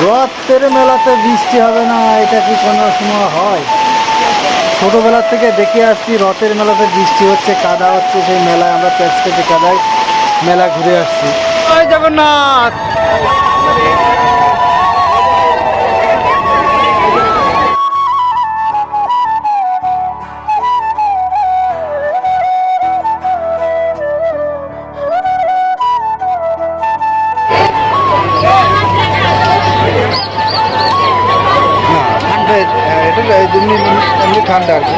রথের মেলাতে বৃষ্টি হবে না, এটা কি কোনো সময় হয়? ছোটবেলা থেকে দেখে আসছি রথের মেলাতে বৃষ্টি হচ্ছে, কাদা হচ্ছে, সেই মেলায় আমরা প্যাচ কেটে কাদায় মেলা ঘুরে আসছি। জয় জগন্নাথ। ঠান্ডা, এটা এমনি এমনি ঠান্ডা আর কি।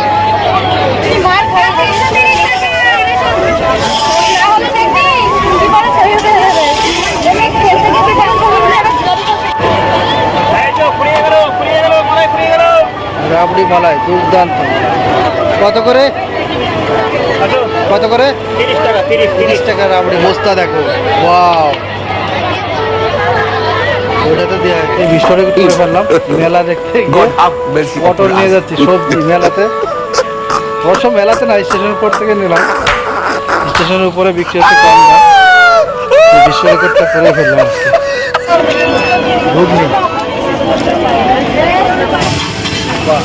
রাবড়ি মালাই দুর্দান্ত। কত করে? কত করে? 30 টাকা। 30 টাকা রাবড়ি বস্তা। দেখো, ওয়াও। ওটাতে দিয়ে এই বিশ্বরে করে ফেললাম মেলা দেখতে। পটল নিয়ে যাচ্ছি সবজি মেলাতে, অবশ্য মেলাতে না, স্টেশনের উপর থেকে নিলাম। স্টেশনের উপরে বিক্রি হচ্ছে কম দাম, বিশ্ব রেকর্ডটা করে ফেললাম আজকে। ঘুগনি, বাহ,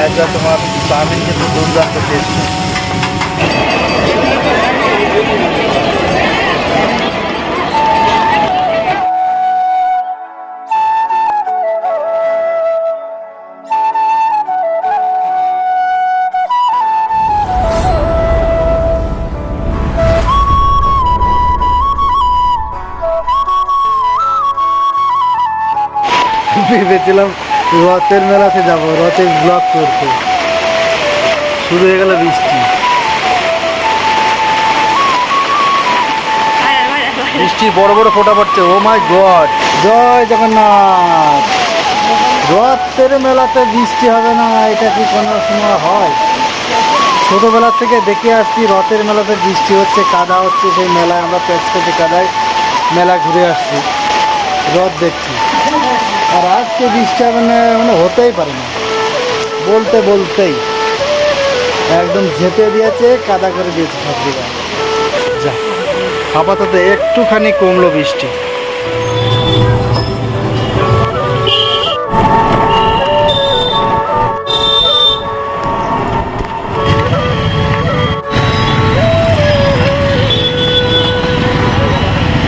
এটা তোমার চাউমিন কিন্তু দুর্দান্ত টেস্ট। ভেবেছিলাম রথের মেলাতে যাব, রথের ব্লগ করতে, শুরু হয়ে গেল বৃষ্টি। বৃষ্টির বড় বড় ফোঁটা পড়ছে। ও মাই গড, জয় জগন্নাথ। রথের মেলাতে বৃষ্টি হবে না, এটা কি কোনো সময় হয়? ছোটবেলা থেকে দেখে আসছি রথের মেলাতে বৃষ্টি হচ্ছে, কাদা হচ্ছে, সেই মেলায় আমরা প্যাচ কেটে কাদায় মেলা ঘুরে আসছি, রথ দেখছি। আর আজকে বৃষ্টি হবে না মানে হতেই পারে না, বলতে বলতেই একদম ঝেঁপে দিয়েছে, কাদা করে দিয়েছে সব জায়গায়। যা, আপাতত একটুখানি কমলো বৃষ্টি।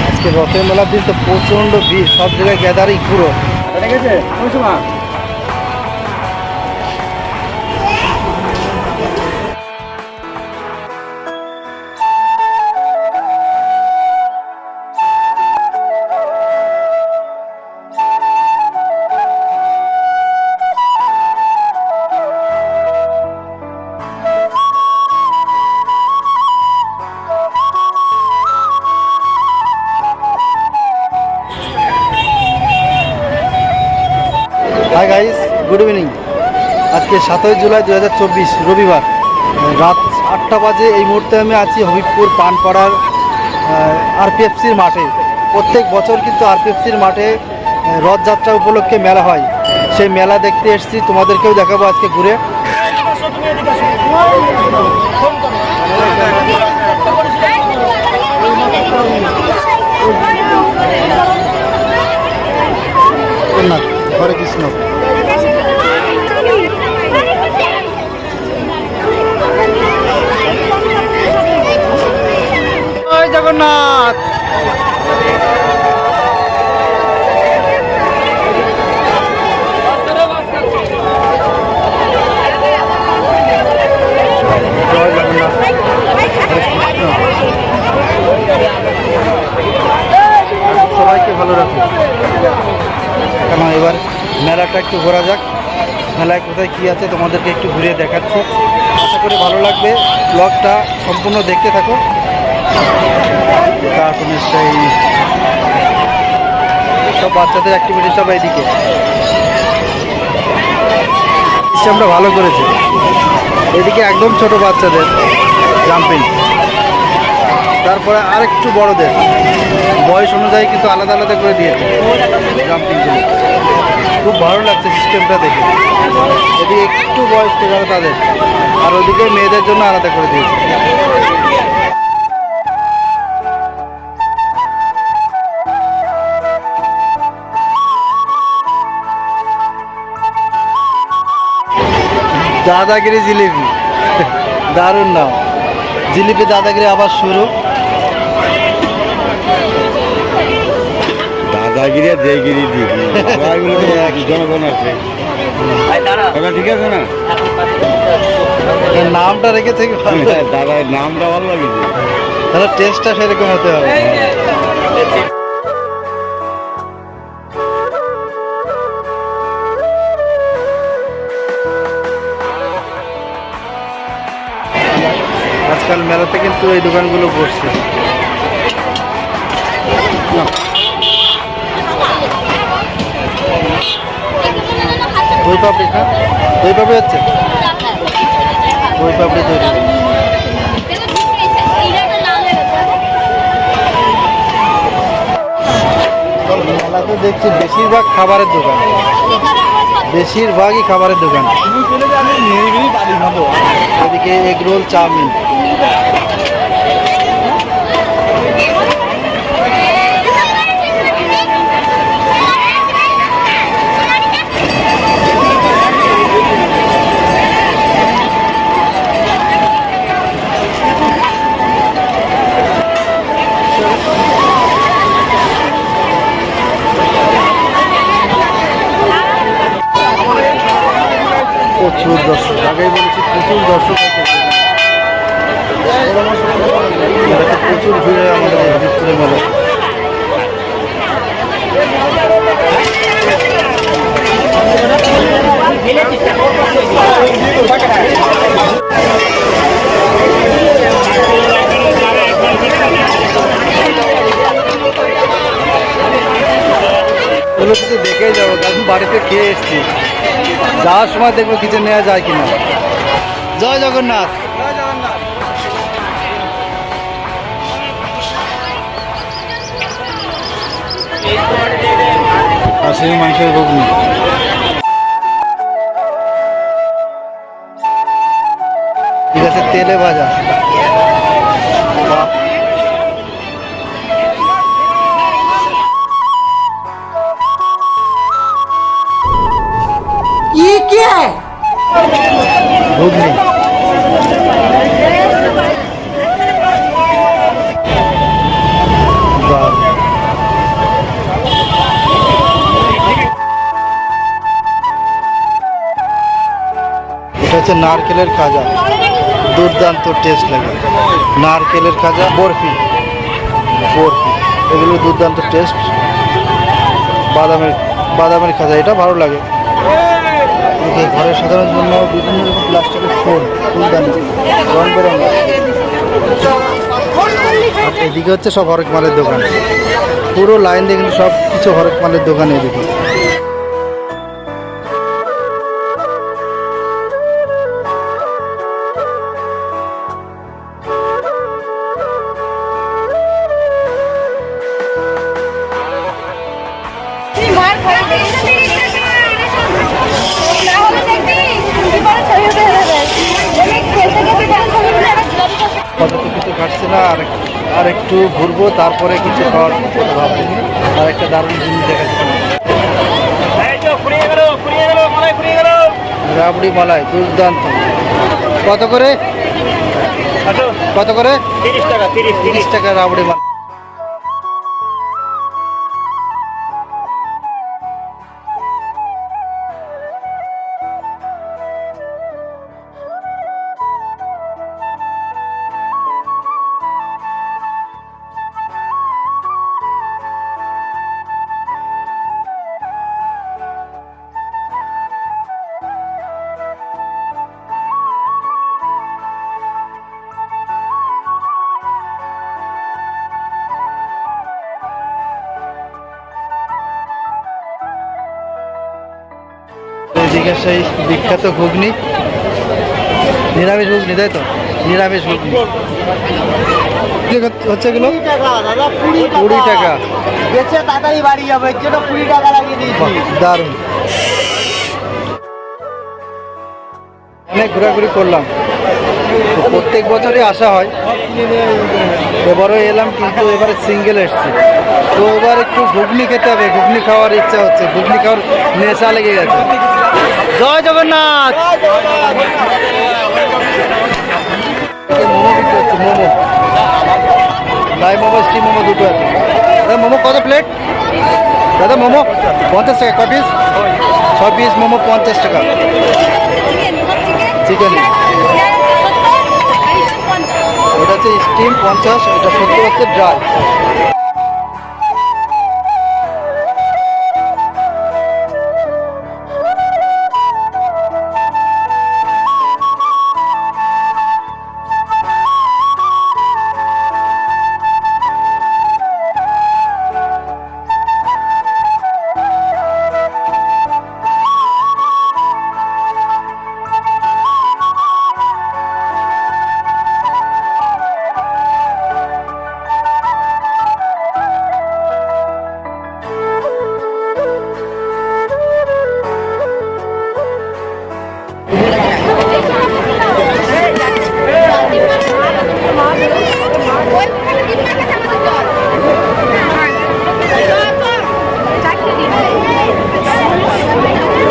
আজকে রথের মেলার দিন তো প্রচণ্ড ভিড়, সব জায়গায় গ্যাদারিং পুরো। ঠিক আছে, হাই গাইস, গুড ইভিনিং। আজকে 7ই জুলাই 2024 রবিবার, রাত 8টা বাজে। এই মুহূর্তে আমি আছি হবিবপুর পানপাড়ার আরপিএফসির মাঠে। প্রত্যেক বছর কিন্তু আরপিএফসির মাঠে রথযাত্রা উপলক্ষে মেলা হয়, সেই মেলা দেখতে এসেছি, তোমাদেরকেও দেখাবো আজকে ঘুরে। হরে কৃষ্ণ। জয় জগন্নাথ। জয় জগন্নাথ, সবাইকে ভালো রাখুন। কারণ এবার মেলাটা একটু ঘোরা যাক, মেলায় কোথায় কী আছে তোমাদেরকে একটু ঘুরিয়ে দেখাচ্ছি। আশা করি ভালো লাগবে, ব্লগটা সম্পূর্ণ দেখতে থাকো। কার্টুনের সেই সব বাচ্চাদের অ্যাক্টিভিটি সব এইদিকে আমরা ভালো করেছি। এদিকে একদম ছোট বাচ্চাদের জাম্পিং, তারপরে আরেকটু বড়দের বয়স অনুযায়ী কিন্তু আলাদা আলাদা করে দিয়েছে জাম্পিংগুলো। খুব ভালো লাগছে সিস্টেমটা দেখে। এদিকে একটু বয়স থেকে তাদের, আর ওদিকে মেয়েদের জন্য আলাদা করে দিয়েছে। দাদাগিরি জিলিপি, দারুণ নাম। জিলিপি দাদাগিরি আবার শুরু। দাদাগিরি আর জয়গিরি জনগণ আছে, ঠিক আছে না? নামটা রেখেছে কি ভালো? দাদা নামটা ভালো লাগছে, তাহলে টেস্টটা সেরকম হতে হবে। আজকাল মেলাতে কিন্তু এই দোকানগুলো বসছে। দই পাপড়ি না, দই পাপড়ি হচ্ছে, দই পাপড়ি তৈরি। মেলাতে দেখছি বেশিরভাগ খাবারের দোকান, বেশিরভাগই খাবারের দোকান। এদিকে এগরোল, চাউমিন। প্রচুর দর্শক, আগেই বলেছি প্রচুর দর্শক আছে। প্রচুর ভিড় আমাদের ভিক্টোরিয়া মেলা। এগুলো শুধু দেখেই যাবো, কারণ বাড়িতে খেয়ে এসছি। যাওয়ার সময় দেখবো কিছু নেওয়া যায় কিনা। জয় জগন্নাথ। খাসির মাংসের ঘুগনি। ঠিক আছে, তেলে ভাজা। ये क्या है? ঘুগনি। বাহ। এটা হচ্ছে নারকেলের খাজা, দুর্দান্ত টেস্ট লাগে। নারকেলের খাজা, বরফি, বরফি এগুলো দুর্দান্ত টেস্ট। বাদামের খাজা, এটা ভালো লাগে। এদিকে ঘরে সাধারণ জন্য বিভিন্ন রকম প্লাস্টিকের ফুলদানি, রং বেরঙের। আর এদিকে হচ্ছে সব হরেক মালের দোকান, পুরো লাইন দিয়ে কিন্তু সব কিছু হরেক মালের দোকান। এদিকে কত কিছু ঘাটছে না, আর একটু ঘুরবো, তারপরে কিছু খাওয়ার কথা ভাববো। আর একটা দারুণ জিনিস দেখাচ্ছি, রাবড়ি মালাই, দুর্দান্ত। কত করে? কত করে? 30 টাকা। 30 টাকা রাবড়ি মালাই। এদিকে সেই বিখ্যাত ঘুগনি, নিরামিষ ঘুগনি, তাই তো? নিরামিষ ঘুগনি হচ্ছে এগুলো 20 টাকা। বেচে তাড়াতাড়ি বাড়ি যাবে, এর জন্য 20 টাকা লাগিয়ে দিয়েছি। দারুণ। অনেক ঘোরাঘুরি করলাম, তো প্রত্যেক বছরই আসা হয়, এবারও এলাম, কিন্তু এবারে সিঙ্গেল এসছি। তো এবার একটু ঘুগনি খেতে হবে, ঘুগনি খাওয়ার ইচ্ছা হচ্ছে, ঘুগনি খাওয়ার নেশা লেগে গেছে। জয় জগন্নাথ। মোমো বিক্রি হচ্ছে, মোমো লাইভ মোমো, স্টিম মোমো দুটো আছে। দাদা মোমো কত প্লেট? দাদা মোমো 50 টাকা। ক পিস? 6 পিস মোমো 50 টাকা। চিকেন এটা হচ্ছে স্টিম 50, এটা 70 হচ্ছে ড্রাই।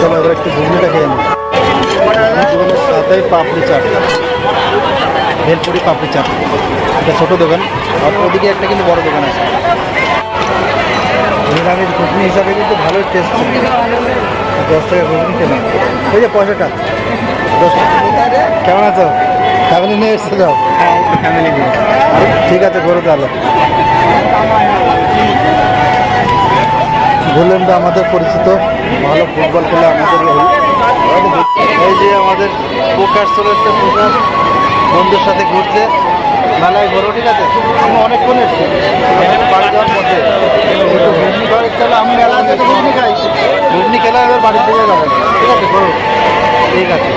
চলো এবার একটু ঘুগনিটা খেয়ে নিই। সাথে পাপড়ি চাট, ভেলপুরি পাপড়ি চাট। এটা ছোটো দোকান, আর ওদিকে একটা কিন্তু বড় দোকান আছে। নিরামিষ ঘুগনি হিসাবে কিন্তু ভালোই টেস্ট। 10 টাকা ঘুগনি খেলাম। ওই যে পয়সাটা 10 টাকা। কেমন আছো? ফ্যামিলি নিয়ে এসছে যাও? ফ্যামিলি নিয়ে। ঠিক আছে, ঘুরো তাহলে। বললেন তো আমাদের পরিচিত, ভালো ফুটবল খেলে আমাদের এই যে আমাদের পোকার চলে এসছে, পোকার বন্ধুর সাথে ঘুরছে মেলায় ঘোরো। ঠিক আছে, আমি অনেকক্ষণ এসছি বাড়ি যাওয়ার পথে। ঘুগনি খাওয়ার ইচ্ছা হলো, আমি মেলা থেকে ঘুগনি খাই, ঘুগনি খেলে এবার বাড়ির থেকে যাবো। ঠিক আছে, ঘোরো। ঠিক আছে,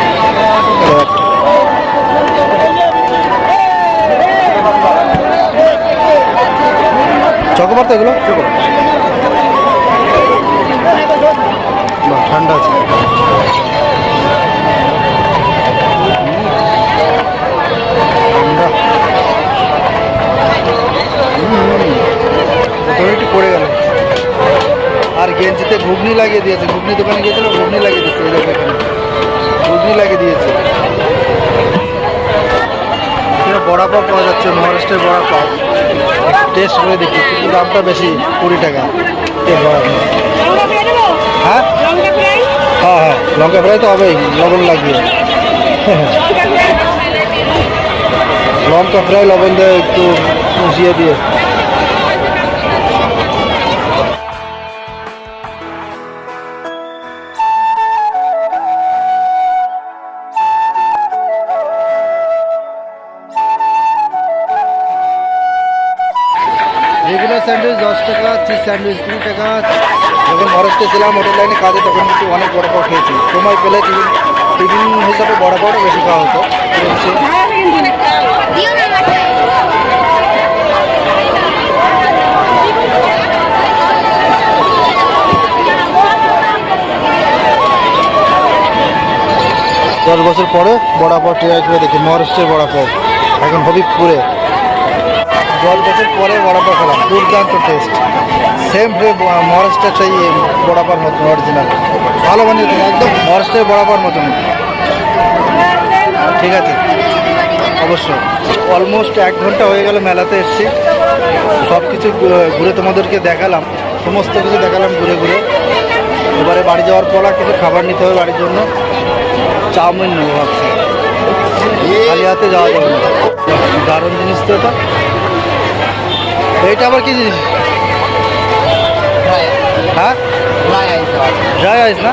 চকোবার তো এগুলো ঠান্ডা আছে। একটু পড়ে গেল। আর গেঞ্জিতে ঘুগনি লাগিয়ে দিয়েছে, ঘুগনি দোকানে গিয়েছিল, ঘুগনি লাগিয়ে দিচ্ছে। এই দেখো এখানে ঘুগনি লাগিয়ে দিয়েছে। এখানে বড়া পাও পাওয়া যাচ্ছে, মহারাষ্ট্রের বড়া পাও। টেস্ট করে দেখি, কিন্তু দামটা বেশি, 20 টাকা। বড়া পাও। হ্যাঁ হ্যাঁ হ্যাঁ, লঙ্কা ফ্রাই তো হবেই, লবণ লাগিয়ে। লঙ্কা ফ্রাই লবণ দিয়ে একটু মিশিয়ে দিয়ে। রেগুলার স্যান্ডউইচ 10 টাকা, চিজ স্যান্ডউইচ 20 টাকা। যখন মহারাষ্ট্রে ছিলাম হোটেল লাইনে কাজে, তখন কিন্তু অনেক বড় পাও খেয়েছি। সময় পেলে টিফিন হিসাবে বড় পাওটা বেশি খাওয়া হতো। 10 বছর পরে বড়া পাও ট্রাই করে দেখি, মহারাষ্ট্রের বড়া পাও এখন হবিবপুরে। 10 বছর পরে বড়া পাও খেলাম, দুর্দান্ত টেস্ট। সেম মহারাষ্ট্রের সেই বড়া পাওয়ার মতন অরিজিনাল, ভালো বানিয়েছে একদম মহারাষ্ট্রের বড়া পাওয়ার মতন। ঠিক আছে, অবশ্যই। অলমোস্ট 1 ঘন্টা হয়ে গেল মেলাতে এসেছি, সব কিছু ঘুরে তোমাদেরকে দেখালাম, সমস্ত কিছু দেখালাম ঘুরে ঘুরে। এবারে বাড়ি যাওয়ার পর কিছু খাবার নিতে হবে বাড়ির জন্য। চাউমিন নেবো ভাবছি, খালি হাতে যাওয়া যাবে না। দারুণ জিনিস তো এটা। এইটা আবার কি জিনিস? হ্যাঁ, ড্রাই আইস না?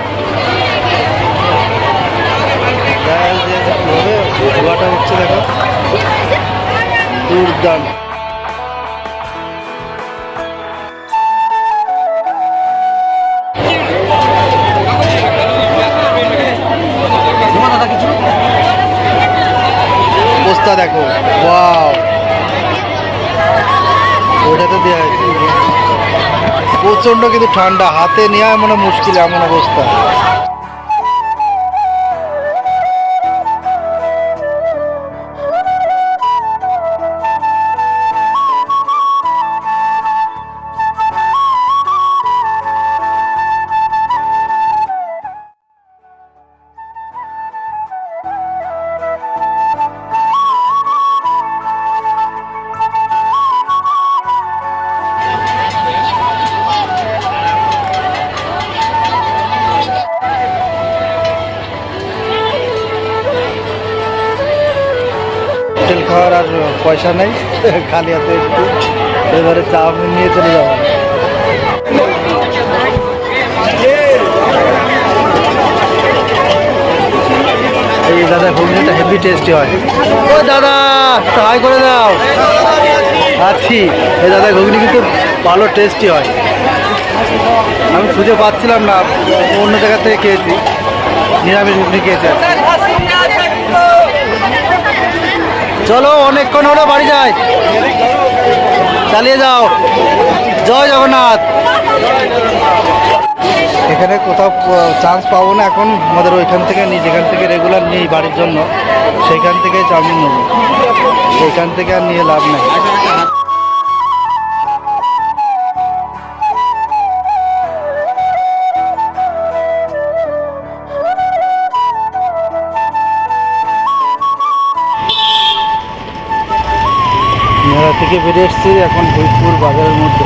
ড্রাই আইস দিয়ে হবে। ধোয়াটা হচ্ছে, দেখো দুর্দান্ত। পোস্তা দেখো, ওয়াও, ওটাতে দেওয়া হয়েছে। প্রচণ্ড কিন্তু ঠান্ডা, হাতে নেওয়া মনে মুশকিল, এমন অবস্থা। খাওয়ার আর পয়সা নেই, খালি হাতে একটু এবারে চাউমিন নিয়ে চলে যাবো। এই দাদা ঘুগনিটা হেভি টেস্টি হয়। ও দাদা হাই করে দাও। আছি, এই দাদা ঘুগনি কিন্তু ভালো টেস্টি হয়। আমি খুঁজে পাচ্ছিলাম না, অন্য জায়গা থেকে খেয়েছি, নিরামিষ ঘুগনি খেয়েছি। চলো অনেকক্ষণ হলো, বাড়ি যাই, চালিয়ে যাও। জয় জগন্নাথ। এখানে কোথাও চান্স পাবো না এখন, আমাদের ওইখান থেকে নিই, যেখান থেকে রেগুলার নিই বাড়ির জন্য, সেইখান থেকে চাউমিন নেবো। ওইখান থেকে আর নিয়ে লাভ নেই। মেলা থেকে বেরিয়ে এসছি এখন ভৈরপুর বাজারের মধ্যে।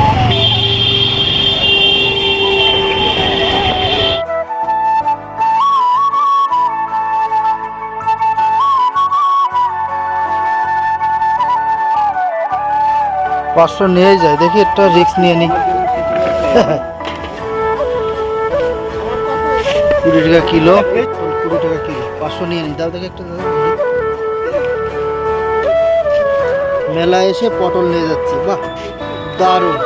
পাঁচশো নিয়ে যায়, দেখি একটা রিস্ক নিয়ে নিই। 20 টাকা কিলো, 20 টাকা কিলো, 500 নিয়ে নিই। দাও দেখি একটা, মেলা এসে পটল নিয়ে যাচ্ছি, বাহ দারুণ।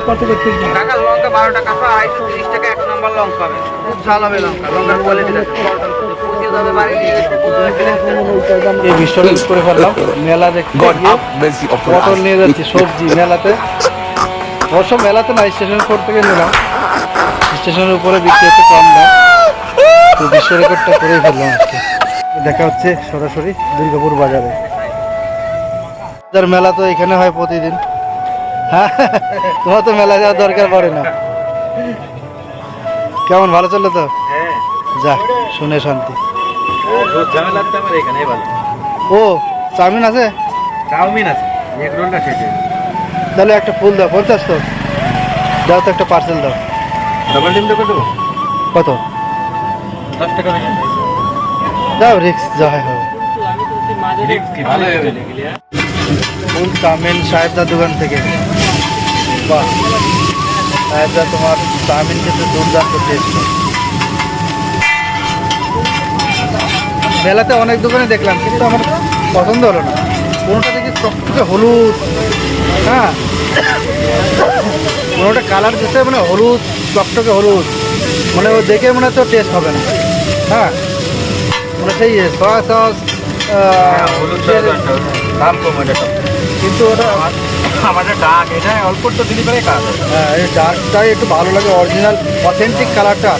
কত দেখতে টাকা লঙ্কা 12 টাকা পাই, 30 টাকা এক নম্বর লঙ্কা হবে। খুব ঝাল হবে লঙ্কা, লঙ্কার কোয়ালিটিটা এই বিশ্বরেন্স করে ফেললাম। মেলা দেখতে গিয়ে পটল নিয়ে যাচ্ছি, সবজি মেলাতে, অবশ্য মেলাতে না, স্টেশন ফোর থেকে নিলাম। স্টেশনের উপরে বিক্রি হচ্ছে কম দাম, তো বিশ্ব রেকর্ডটা করেই ফেললাম আজকে। দেখা হচ্ছে সরাসরি দুর্গাপুর বাজারে। মেলা তো এখানে হয় প্রতিদিন। হ্যাঁ, তোমার তো মেলা যাওয়ার দরকার পড়ে না। কেমন, ভালো চললো তো? যাক, শুনে শান্তি। ও চাউমিন আছে, চাউমিন আছে, এক রোলটা খেতে তাহলে একটা ফুল দাও। 50 তো দাও, তো একটা পার্সেল দাও। ডবল ডিম দেবো দেবো কত? 10 টাকা দাও, রিক্স যা হয় হবে। ভালো হবে। ফুল চাউমিন সাহেবদার দোকান থেকে। বাহ, সাহেবদা তোমার চাউমিন কিন্তু দুর্দান্ত টেস্ট। মেলাতে অনেক দোকানে দেখলাম, কিন্তু আমার পছন্দ হলো না। কোনোটা দেখি টকটকে হলুদ, হ্যাঁ, কোনোটা কালার দিতে মানে হলুদ, টকটকে হলুদ, মানে ও দেখে মনে হচ্ছে টেস্ট হবে না। হ্যাঁ, মানে সেই সয়া সস, দাম কম এটা, কিন্তু ওটা আমাদের ডাক এটা অল্প তো দিলি পারে কাজ। হ্যাঁ, এই ডার্কটাই একটু ভালো লাগে, অরিজিনাল অথেন্টিক কালারটা।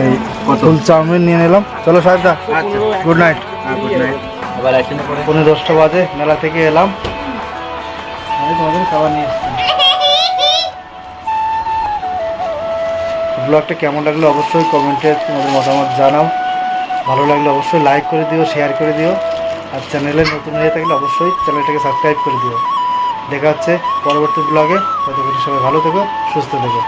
এই ফুল চাউমিন নিয়ে নিলাম। চলো সাহেবদা, গুড নাইট। Good night. আবার আসেন পরে 10টা বাজে, মেলা থেকে এলাম, আমি তোমাদের খাবার নিয়ে এসেছি। ব্লগটা কেমন লাগলো অবশ্যই কমেন্টে তোমাদের মতামত জানাও। ভালো লাগলে অবশ্যই লাইক করে দিও, শেয়ার করে দিও, আর চ্যানেলে নতুন হয়ে থাকলে অবশ্যই চ্যানেলটাকে সাবস্ক্রাইব করে দিও। দেখা হচ্ছে পরবর্তী ব্লগে। ততক্ষণ সবাই ভালো থেকো, সুস্থ থেকো।